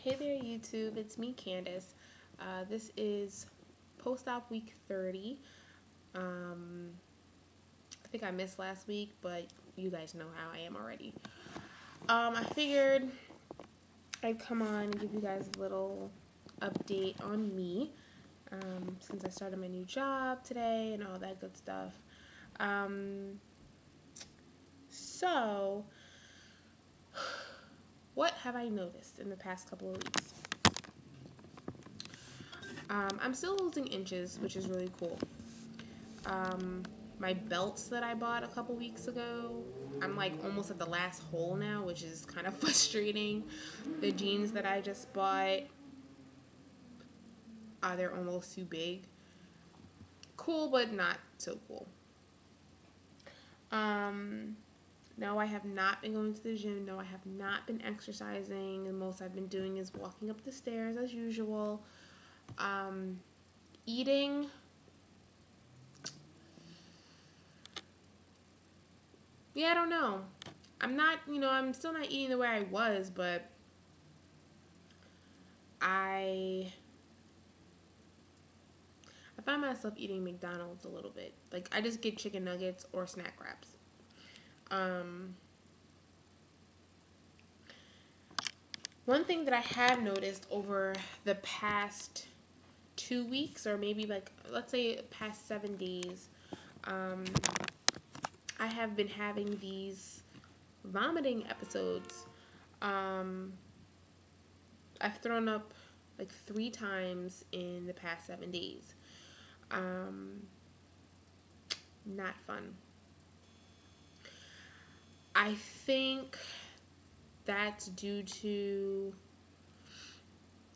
Hey there, YouTube. It's me, Candace. This is post-op week 30. Um, I think I missed last week, but you guys know how I am already. I figured I'd come on and give you guys a little update on me since I started my new job today and all that good stuff. Um, so, what have I noticed in the past couple of weeks? I'm still losing inches, which is really cool. My belts that I bought a couple weeks ago, I'm like almost at the last hole now, which is kind of frustrating. The jeans that I just bought, they're almost too big. Cool, but not so cool. No, I have not been going to the gym. No, I have not been exercising. The most I've been doing is walking up the stairs as usual. Eating. Yeah, I don't know. I'm still not eating the way I was, but I find myself eating McDonald's a little bit. Like, I just get chicken nuggets or snack wraps. One thing that I have noticed over the past 2 weeks, or maybe like, let's say past 7 days, I have been having these vomiting episodes. I've thrown up like 3 times in the past 7 days. Not fun. I think that's due to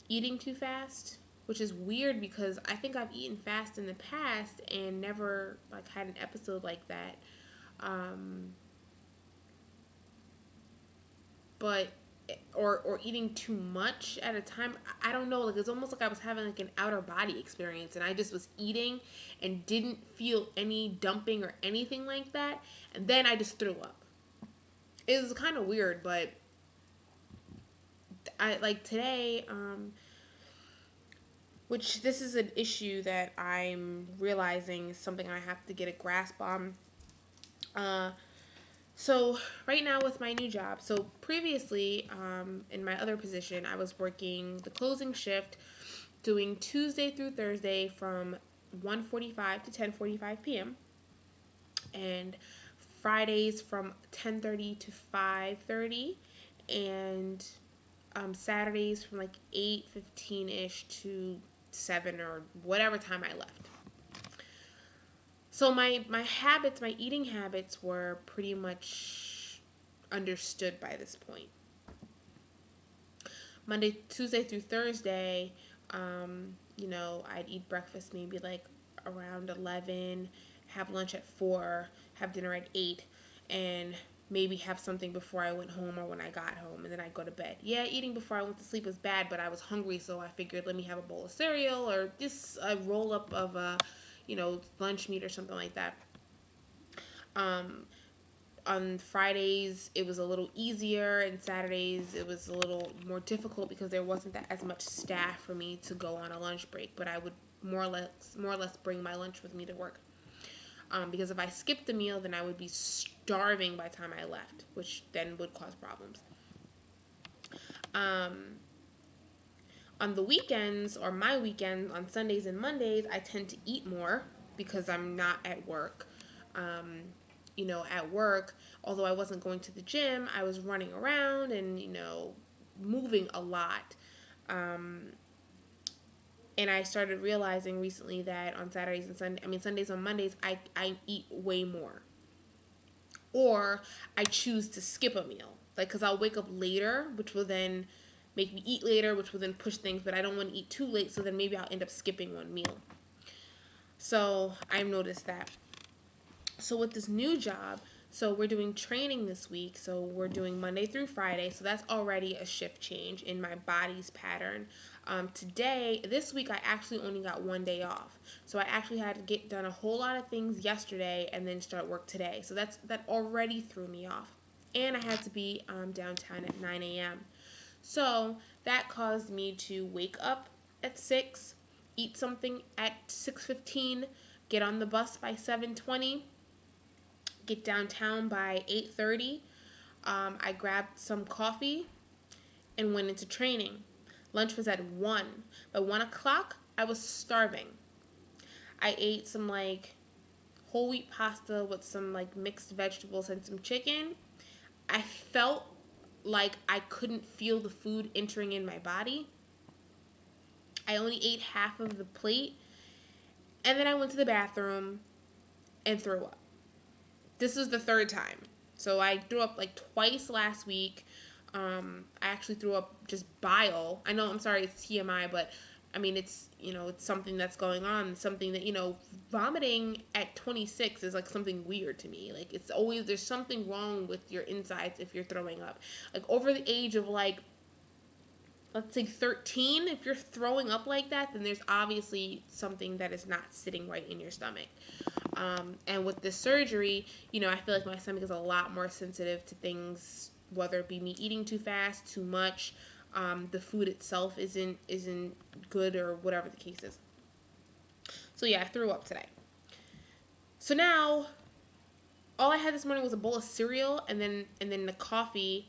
eating too fast, which is weird because I think I've eaten fast in the past and never like had an episode like that. But or eating too much at a time. I don't know, like it's almost like I was having like an outer body experience and I just was eating and didn't feel any dumping or anything like that, and then I just threw up. It was kind of weird, but I like today, which this is an issue that I'm realizing is something I have to get a grasp on. So right now with my new job, so previously in my other position, I was working the closing shift, doing Tuesday through Thursday from 1:45 to 10:45 p.m. and Fridays from 10:30 to 5:30, and Saturdays from like 8:15 ish to 7 or whatever time I left. So my habits, my eating habits were pretty much understood by this point. Monday, Tuesday through Thursday, I'd eat breakfast maybe like around 11, have lunch at 4, have dinner at 8, and maybe have something before I went home or when I got home, and then I'd go to bed. Yeah, eating before I went to sleep was bad, but I was hungry, so I figured let me have a bowl of cereal or just a roll up of lunch meat or something like that. On Fridays it was a little easier, and Saturdays it was a little more difficult because there wasn't that as much staff for me to go on a lunch break, but I would more or less bring my lunch with me to work. Because if I skipped the meal, then I would be starving by the time I left, which then would cause problems. On the weekends, or my weekends, on Sundays and Mondays, I tend to eat more because I'm not at work. At work, although I wasn't going to the gym, I was running around and, moving a lot. And I started realizing recently that on Sundays and Mondays, I eat way more. Or I choose to skip a meal. Like, because I'll wake up later, which will then make me eat later, which will then push things, but I don't want to eat too late, so then maybe I'll end up skipping one meal. So I've noticed that. So with this new job, so we're doing training this week. So we're doing Monday through Friday. So that's already a shift change in my body's pattern. This week, I actually only got one day off. So I actually had to get done a whole lot of things yesterday and then start work today. So that already threw me off. And I had to be downtown at 9 a.m. So that caused me to wake up at 6, eat something at 6:15, get on the bus by 7:20, get downtown by 8:30. I grabbed some coffee and went into training. Lunch was at 1. By 1 o'clock, I was starving. I ate some like whole wheat pasta with some like mixed vegetables and some chicken. I felt like I couldn't feel the food entering in my body. I only ate half of the plate, and then I went to the bathroom and threw up. This was the third time. So I threw up like twice last week. I actually threw up just bile. I know, I'm sorry, it's TMI, but I mean, it's, it's something that's going on. Something that, vomiting at 26 is like something weird to me. Like, it's always, there's something wrong with your insides if you're throwing up. Like, over the age of like, let's say 13, if you're throwing up like that, then there's obviously something that is not sitting right in your stomach. And with this surgery, I feel like my stomach is a lot more sensitive to things, whether it be me eating too fast, too much, the food itself isn't good, or whatever the case is. So yeah, I threw up today. So now, all I had this morning was a bowl of cereal, and then the coffee,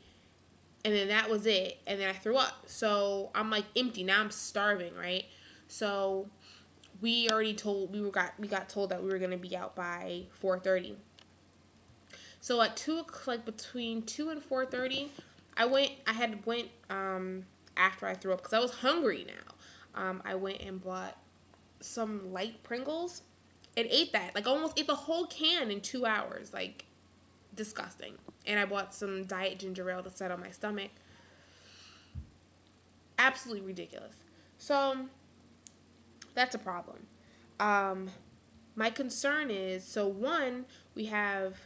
and then that was it, and then I threw up. So I'm like empty now. I'm starving, right? So we got told that we were gonna be out by 4:30. So at 2 o'clock, between 2 and 4:30, I went after I threw up because I was hungry now. I went and bought some light Pringles and ate that. Like, almost ate the whole can in 2 hours. Like, disgusting. And I bought some diet ginger ale to set on my stomach. Absolutely ridiculous. So that's a problem. My concern is, so one, we have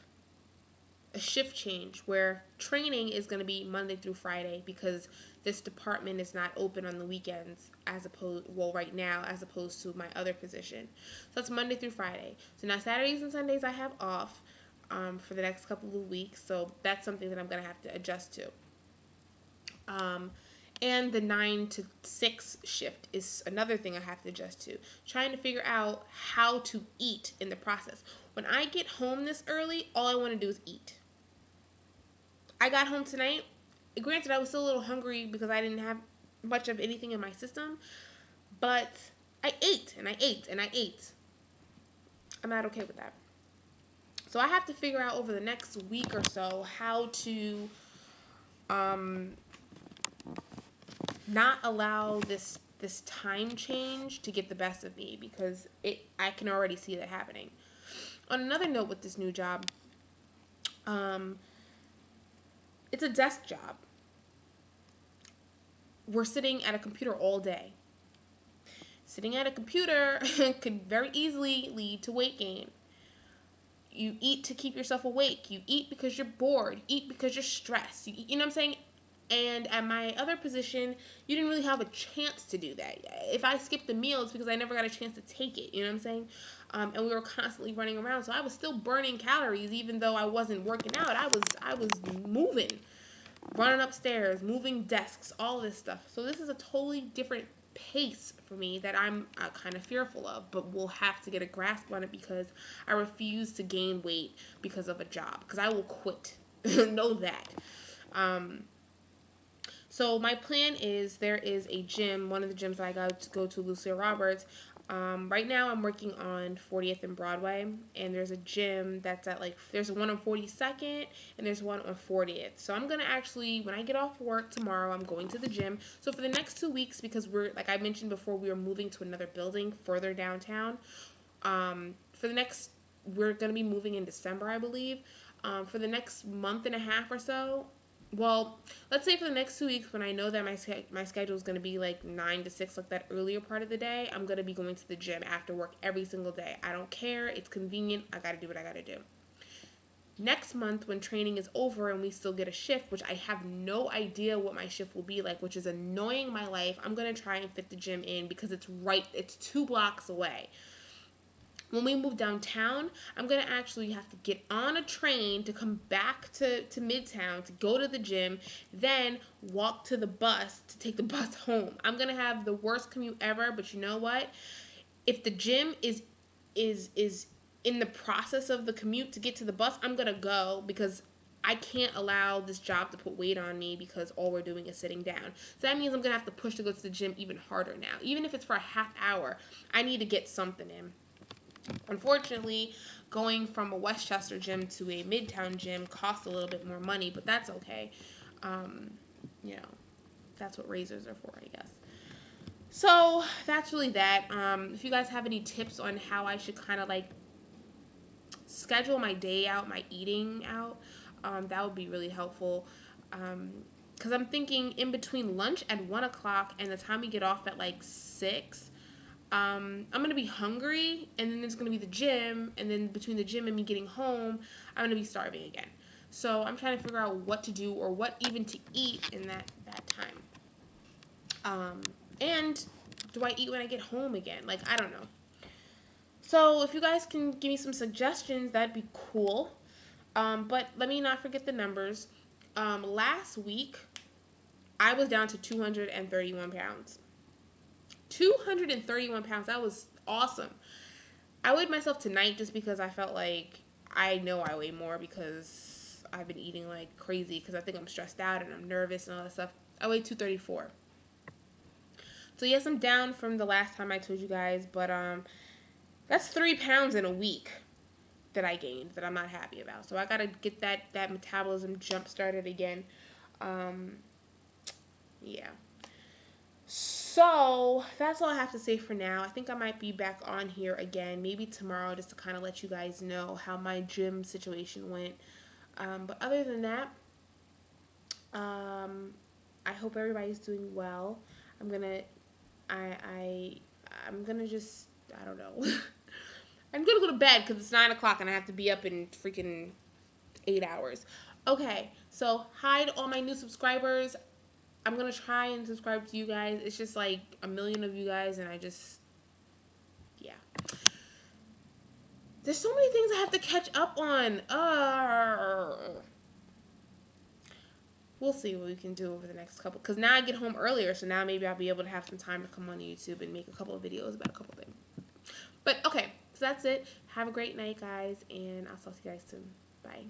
a shift change where training is going to be Monday through Friday because this department is not open on the weekends right now, as opposed to my other position. So it's Monday through Friday. So now Saturdays and Sundays I have off for the next couple of weeks. So that's something that I'm going to have to adjust to. And the 9 to 6 shift is another thing I have to adjust to. Trying to figure out how to eat in the process. When I get home this early, all I want to do is eat. I got home tonight. Granted, I was still a little hungry because I didn't have much of anything in my system. But I ate, and I ate, and I ate. I'm not okay with that. So I have to figure out over the next week or so how to not allow this time change to get the best of me, because I can already see that happening. On another note with this new job, it's a desk job. We're sitting at a computer all day. Sitting at a computer could very easily lead to weight gain. You eat to keep yourself awake. You eat because you're bored. You eat because you're stressed. You know what I'm saying? And at my other position, you didn't really have a chance to do that. If I skipped the meal, it's because I never got a chance to take it. You know what I'm saying? And we were constantly running around, so I was still burning calories, even though I wasn't working out. I was moving, running upstairs, moving desks, all this stuff. So this is a totally different pace for me that I'm kind of fearful of, but we'll have to get a grasp on it, because I refuse to gain weight because of a job, because I will quit. Know that. So my plan is, there is a gym, one of the gyms that I got to go to, Lucia Roberts. Right now I'm working on 40th and Broadway, and there's a gym that's at there's one on 42nd and there's one on 40th. So I'm going to actually, when I get off work tomorrow, I'm going to the gym. So for the next 2 weeks, because we're, like I mentioned before, we are moving to another building further downtown. We're going to be moving in December, I believe. For the next month and a half or so, well, let's say for the next 2 weeks, when I know that my schedule is going to be 9 to 6, like that earlier part of the day, I'm going to be going to the gym after work every single day. I don't care. It's convenient. I got to do what I got to do. Next month, when training is over and we still get a shift, which I have no idea what my shift will be like, which is annoying my life, I'm going to try and fit the gym in, because it's 2 blocks away. when we move downtown, I'm going to actually have to get on a train to come back to Midtown to go to the gym, then walk to the bus to take the bus home. I'm going to have the worst commute ever, but you know what? If the gym is in the process of the commute to get to the bus, I'm going to go because I can't allow this job to put weight on me because all we're doing is sitting down. So that means I'm going to have to push to go to the gym even harder now. Even if it's for a half hour, I need to get something in. Unfortunately, going from a Westchester gym to a Midtown gym costs a little bit more money, but that's okay. You know, that's what razors are for, I guess. So that's really that. If you guys have any tips on how I should kind of like schedule my day out, my eating out, that would be really helpful. Because I'm thinking in between lunch at 1 o'clock and the time we get off at like 6, I'm going to be hungry, and then there's going to be the gym, and then between the gym and me getting home, I'm going to be starving again. So I'm trying to figure out what to do or what even to eat in that time. And do I eat when I get home again? Like, I don't know. So if you guys can give me some suggestions, that'd be cool. But let me not forget the numbers. Last week, I was down to 231 pounds. 231 pounds. That was awesome. I weighed myself tonight just because I felt like I know I weigh more because I've been eating like crazy because I think I'm stressed out and I'm nervous and all that stuff. I weighed 234. So yes, I'm down from the last time I told you guys, but that's 3 pounds in a week that I gained that I'm not happy about. So I gotta get that metabolism jump started again. Yeah. So that's all I have to say for now. I think I might be back on here again, maybe tomorrow, just to kind of let you guys know how my gym situation went. But other than that, I hope everybody's doing well. I'm gonna just, I don't know. I'm gonna go to bed because it's 9 o'clock and I have to be up in freaking 8 hours. Okay, so hi to all my new subscribers. I'm gonna try and subscribe to you guys. It's just like a million of you guys, and yeah. There's so many things I have to catch up on. We'll see what we can do over the next couple. Because now I get home earlier, so now maybe I'll be able to have some time to come on YouTube and make a couple of videos about a couple of things. But okay, so that's it. Have a great night, guys, and I'll talk to you guys soon. Bye.